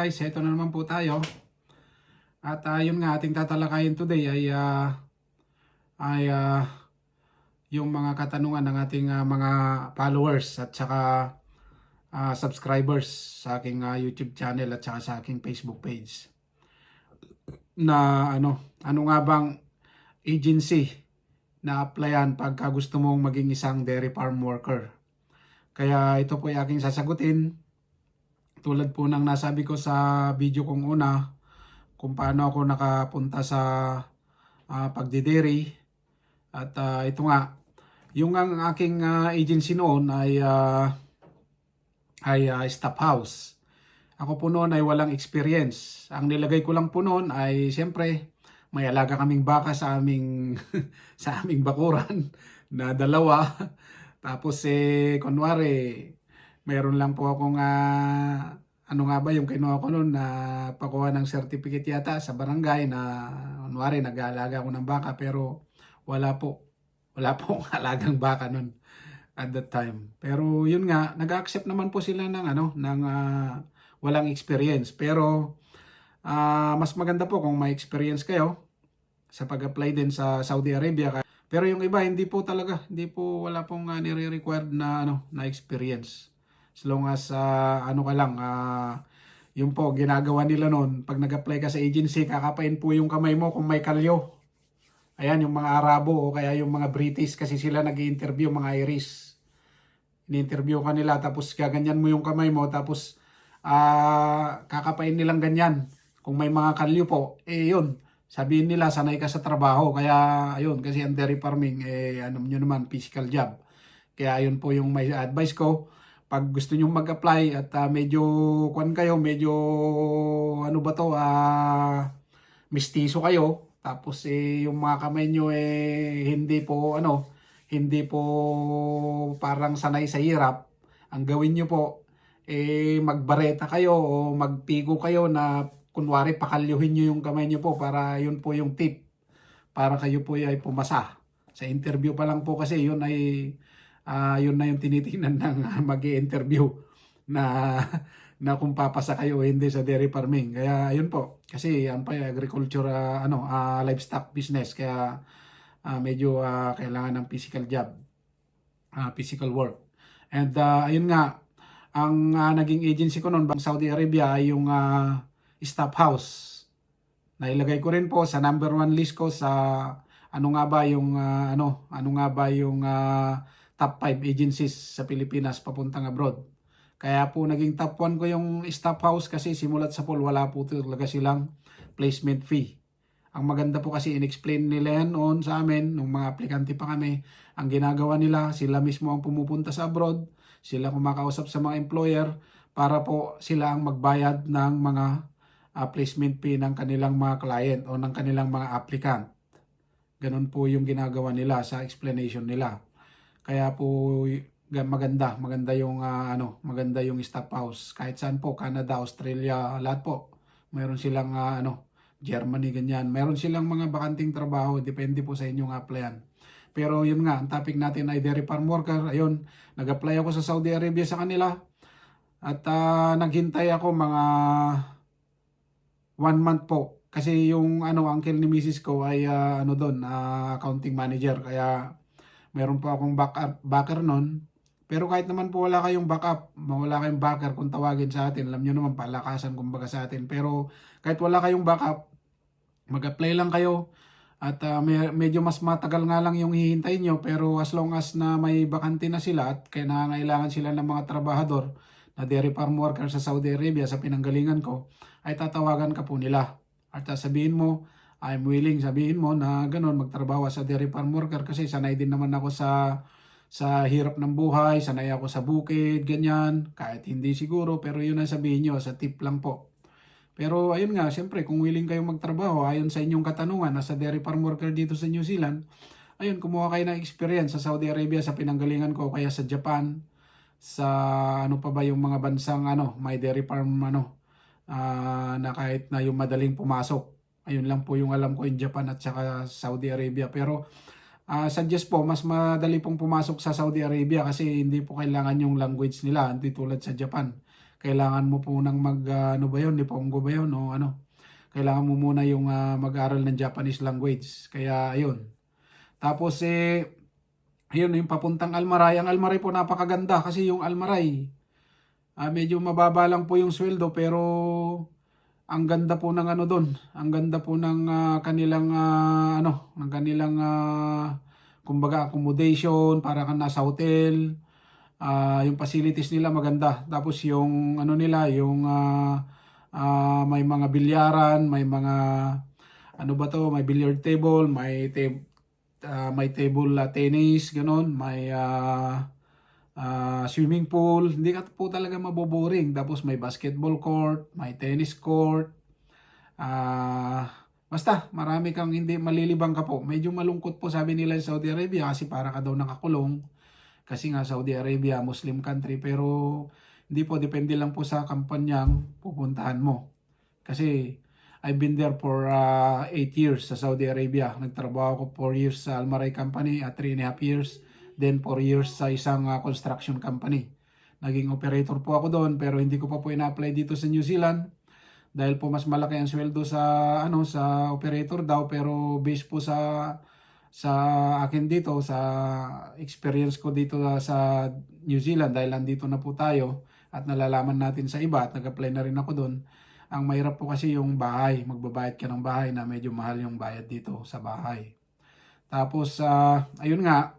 guys, ito na naman po tayo. At yun nga ating tatalakayin today ay yung mga katanungan ng ating mga followers at saka subscribers sa aking YouTube channel at saka sa aking Facebook page. Na ano nga bang agency na applyan pagka gusto mong maging isang dairy farm worker. Kaya ito po ay aking sasagutin. Tulad po ng nasabi ko sa video kong una, kung paano ako nakapunta sa pagdidairy. At ito nga, yung ang aking agency noon ay staff house. Ako po noon ay walang experience. Ang nilagay ko lang po noon ay siyempre may alaga kaming baka sa aming sa aming bakuran na dalawa. Tapos kunwari mayroon lang po akong ano nga ba yung kinuha ko noon na pakuha ng certificate yata sa barangay na kunwari nag-aalaga ako ng baka pero wala po akong alagang baka noon at that time. Pero yun nga, nag-accept naman po sila ng walang experience. Pero mas maganda po kung may experience kayo sa pag-apply din sa Saudi Arabia. Pero yung iba hindi po wala pong nire-required na na experience. As long as ano ka lang, yung po ginagawa nila noon, pag nag-apply ka sa agency, kakapain po yung kamay mo kung may kalyo. Ayan, yung mga Arabo o kaya yung mga British kasi sila nag-i-interview, mga Irish. Ini-interview ka nila tapos gaganyan mo yung kamay mo tapos kakapain nilang ganyan. Kung may mga kalyo po, yun. Sabihin nila sanay ka sa trabaho. Kaya ayun, kasi ang dairy farming, ano nyo naman, physical job. Kaya ayun po yung may advice ko. Pag gusto nyo mag-apply at medyo medyo ano ba to, mistiso kayo. Tapos yung mga kamay nyo hindi po parang sanay sa hirap. Ang gawin nyo po, magbareta kayo o magpigo kayo na kunwari pakalyuhin nyo yung kamay nyo po para yun po yung tip. Para kayo po ay pumasa. Sa interview pa lang po kasi yun na yung tinitingnan ng mag-i-interview na kung papasa kayo o hindi sa dairy farming. Kaya ayun po. Kasi yan pa agriculture livestock business kaya medyo kailangan ng physical job, physical work. And ayun nga, ang naging agency ko noon, Saudi Arabia, ay yung staff house. Nailagay ko rin po sa number 1 list ko sa ano nga ba yung top 5 agencies sa Pilipinas papuntang abroad. Kaya po naging top 1 ko yung staff house kasi simulat sa pool wala po talaga silang placement fee. Ang maganda po kasi in-explain nila yan noon sa amin, nung mga aplikante pa kami, ang ginagawa nila, sila mismo ang pumupunta sa abroad, sila kumakausap sa mga employer para po sila ang magbayad ng mga placement fee ng kanilang mga client o ng kanilang mga applicant. Ganun po yung ginagawa nila sa explanation nila. Kaya po maganda yung maganda yung staff house. Kahit saan po, Canada, Australia, lahat po. Meron silang Germany ganyan. Meron silang mga bakanting trabaho, depende po sa inyong applyan. Pero yun nga, ang topic natin ay dairy farm worker. Ayun, nag-apply ako sa Saudi Arabia sa kanila. At naghintay ako mga 1 month po. Kasi yung uncle ni Mrs. ko ay accounting manager. Kaya meron po akong backer noon. Pero kahit naman po wala kayong backer kung tawagin sa atin, alam nyo naman palakasan kumbaga sa atin. Pero kahit wala kayong backup, mag-apply lang kayo. At medyo mas matagal nga lang yung hihintayin nyo. Pero as long as na may bakante na sila at kaya nangangailangan sila ng mga trabahador na dairy farm worker sa Saudi Arabia, sa pinanggalingan ko, ay tatawagan ka po nila. At sabihin mo, I'm willing, sabihin mo na ganun, magtrabaho sa dairy farm worker kasi sanay din naman ako sa hirap ng buhay, sanay ako sa bukid, ganyan. Kahit hindi siguro, pero yun ang sabihin nyo, sa tip lang po. Pero ayun nga, siyempre, kung willing kayong magtrabaho, ayon sa inyong katanungan, nasa dairy farm worker dito sa New Zealand, ayun, kumuha kayo ng experience sa Saudi Arabia, sa pinanggalingan ko, kaya sa Japan, sa ano pa ba yung mga bansang may dairy farm na kahit na yung madaling pumasok. Ayun lang po yung alam ko in Japan at saka Saudi Arabia. Pero suggest po, mas madali pong pumasok sa Saudi Arabia kasi hindi po kailangan yung language nila, hindi tulad sa Japan. kailangan mo po ng ano ba yun, Nihongo ba yun o ano, kailangan mo muna yung mag-aral ng Japanese language. Kaya ayun. Tapos ayun yung papuntang Almaray. Ang Almaray po napakaganda kasi yung Almaray, medyo mababa lang po yung sweldo pero ang ganda po ng ano doon. Ang ganda po ng kanilang ano, ng kanilang kumbaga accommodation, para kang nasa hotel. Yung facilities nila maganda. Tapos yung ano nila, yung may mga bilyaran, may mga ano ba to, may billiard table, may table tennis, ganun, may swimming pool. Hindi ka po talaga maboboring. Tapos may basketball court, may tennis court. Basta marami kang hindi malilibang ka po. Medyo malungkot po sabi nila sa Saudi Arabia kasi para ka daw nakakulong. Kasi nga Saudi Arabia, Muslim country. Pero hindi po, depende lang po sa kampanyang pupuntahan mo. Kasi I've been there for 8 years sa Saudi Arabia. Nagtrabaho ko 4 years sa Almaray Company at 3.5 years. Then 4 years sa isang construction company. Naging operator po ako doon pero hindi ko pa po ina-apply dito sa New Zealand. Dahil po mas malaki ang sweldo sa ano sa operator daw, pero based po sa akin dito, sa experience ko dito sa New Zealand, dahil nandito na po tayo at nalalaman natin sa iba at nag-apply na rin ako doon. Ang mahirap po kasi yung bahay, magbabayad ka ng bahay na medyo mahal yung bayad dito sa bahay. Tapos ayun nga,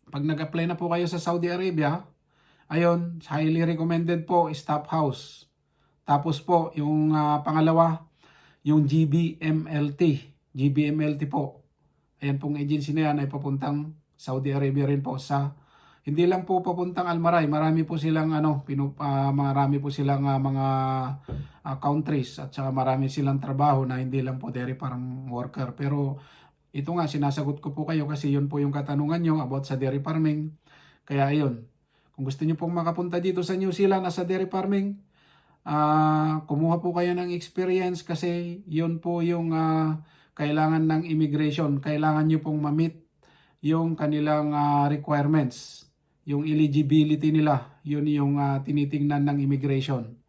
pag nag-apply na po kayo sa Saudi Arabia, ayun, highly recommended po staff house. Tapos po yung pangalawa, yung GBMLT. GBMLT po. Ayan pong agency na yan ay papuntang Saudi Arabia rin po sa hindi lang po papuntang Almaray, marami po silang marami po silang mga countries at saka marami silang trabaho na hindi lang po dairy farm worker. Pero ito nga sinasagot ko po kayo kasi yun po yung katanungan nyo about sa dairy farming. Kaya ayun, kung gusto nyo pong makapunta dito sa New Zealand na sa dairy farming, kumuha po kayo ng experience kasi yun po yung kailangan ng immigration. Kailangan nyo pong ma-meet yung kanilang requirements, yung eligibility nila. Yun yung tinitingnan ng immigration.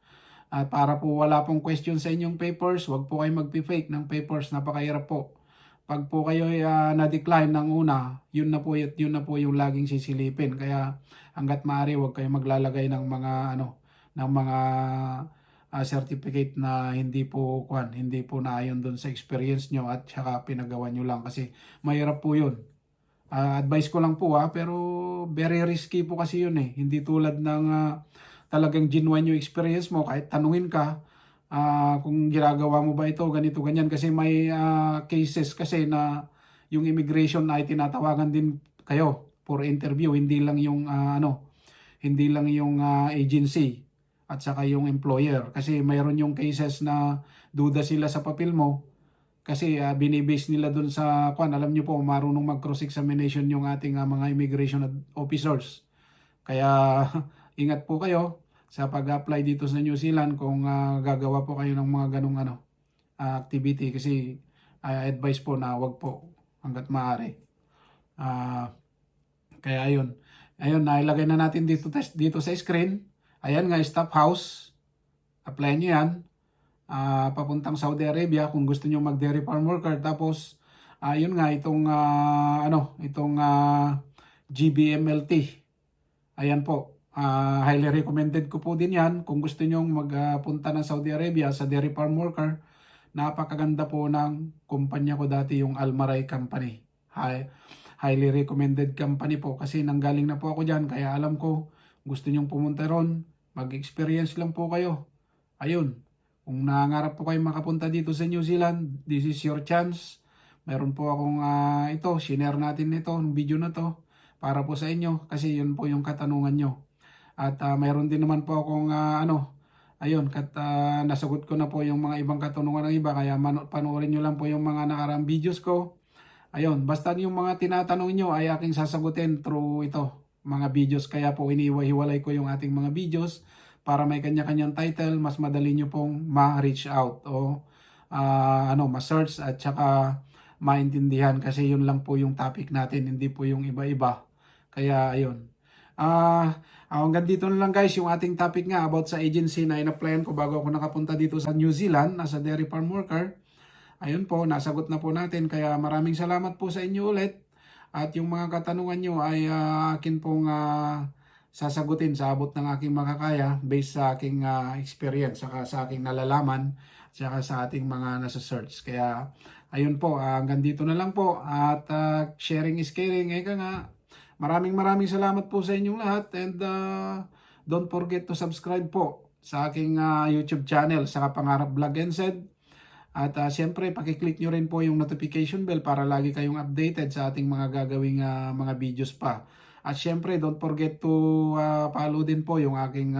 At para po wala pong question sa inyong papers, wag po kayo mag-fake ng papers, napakahirap po. Pag po kayo na-decline ng una, yun na po yung laging sisilipin. Kaya hangga't maaari wag kayo maglalagay ng mga ng mga certificate na hindi po naayon doon sa experience nyo at saka pinagawa nyo lang kasi mahirap po yun. Advice ko lang po pero very risky po kasi yun Hindi tulad ng talagang genuine yung experience mo, kahit tanungin ka kung ginagawa mo ba ito, ganito, ganyan. Kasi may cases kasi na yung immigration ay tinatawagan din kayo for interview, hindi lang yung hindi lang yung agency at saka yung employer. Kasi mayroon yung cases na duda sila sa papel mo kasi binibase nila dun sa alam nyo po, marunong mag-cross examination yung ating mga immigration officers. Kaya ingat po kayo sa pag-apply dito sa New Zealand kung gagawa po kayo ng mga ganung activity kasi advice po na wag po hangga't maaari. Kaya ayun, nailagay na natin dito sa screen. Ayan nga, staff house. Apply nyo yan. Papuntang Saudi Arabia kung gusto nyo mag-dairy farm worker. Tapos, yun nga, itong GBMLT. Ayan po. Highly recommended ko po din yan. Kung gusto nyo magpunta ng Saudi Arabia sa dairy farm worker, napakaganda po ng kumpanya ko dati, yung Almaray Company. Highly recommended company po kasi nanggaling na po ako dyan. Kaya alam ko, gusto nyong pumunta ron, mag-experience lang po kayo. Ayun, kung nangarap po kayo makapunta dito sa New Zealand, this is your chance. Meron po akong shinare natin ng video na to para po sa inyo kasi yun po yung katanungan nyo. At mayroon din naman po akong nasagot ko na po yung mga ibang katanungan ng iba, kaya panoorin nyo lang po yung mga nakaraang videos ko. Ayun, basta yung mga tinatanong nyo ay aking sasagutin through mga videos. Kaya po inihiwalay ko yung ating mga videos para may kanya-kanyang title, mas madali nyo pong ma-reach out o ma-search at saka maintindihan kasi yun lang po yung topic natin, hindi po yung iba-iba. Kaya ayun. Hanggang dito na lang guys yung ating topic nga about sa agency na in-applyan ko bago ako nakapunta dito sa New Zealand as a dairy farm worker. Ayun po, nasagot na po natin. Kaya maraming salamat po sa inyo ulit. At yung mga katanungan nyo ay akin pong sasagutin sa abot ng aking makakaya based sa aking experience, saka sa aking nalalaman, saka sa ating mga nasa search. Kaya ayun po, hanggang dito na lang po. At sharing is caring. Eka nga, maraming salamat po sa inyong lahat. And don't forget to subscribe po sa aking YouTube channel, saka Pangarap Vlog and Said. At siyempre, pakiclick nyo rin po yung notification bell para lagi kayong updated sa ating mga gagawing mga videos pa. At siyempre, don't forget to follow din po yung aking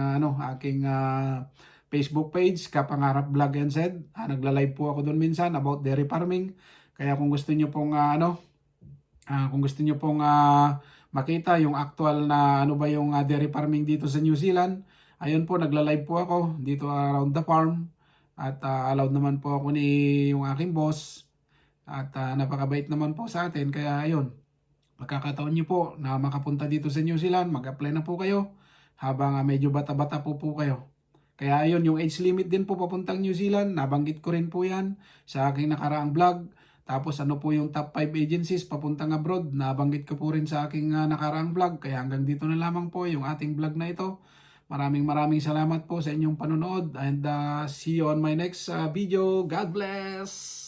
Facebook page, Kapangarap Vlog and Said. Nagla-live po ako doon minsan about dairy farming. Kaya kung gusto niyo pong makita yung actual na ano ba yung dairy farming dito sa New Zealand, ayun po, nagla-live po ako dito around the farm. At allowed naman po ako ni yung aking boss. At napakabait naman po sa atin. Kaya ayun, magkakataon nyo po na makapunta dito sa New Zealand, mag-apply na po kayo habang medyo bata-bata po kayo. Kaya ayun, yung age limit din po papuntang New Zealand, nabanggit ko rin po yan sa aking nakaraang vlog. Tapos ano po yung top 5 agencies papuntang abroad, nabanggit ko po rin sa aking nakaraang vlog. Kaya hanggang dito na lamang po yung ating vlog na ito. Maraming salamat po sa inyong panonood and see you on my next video. God bless!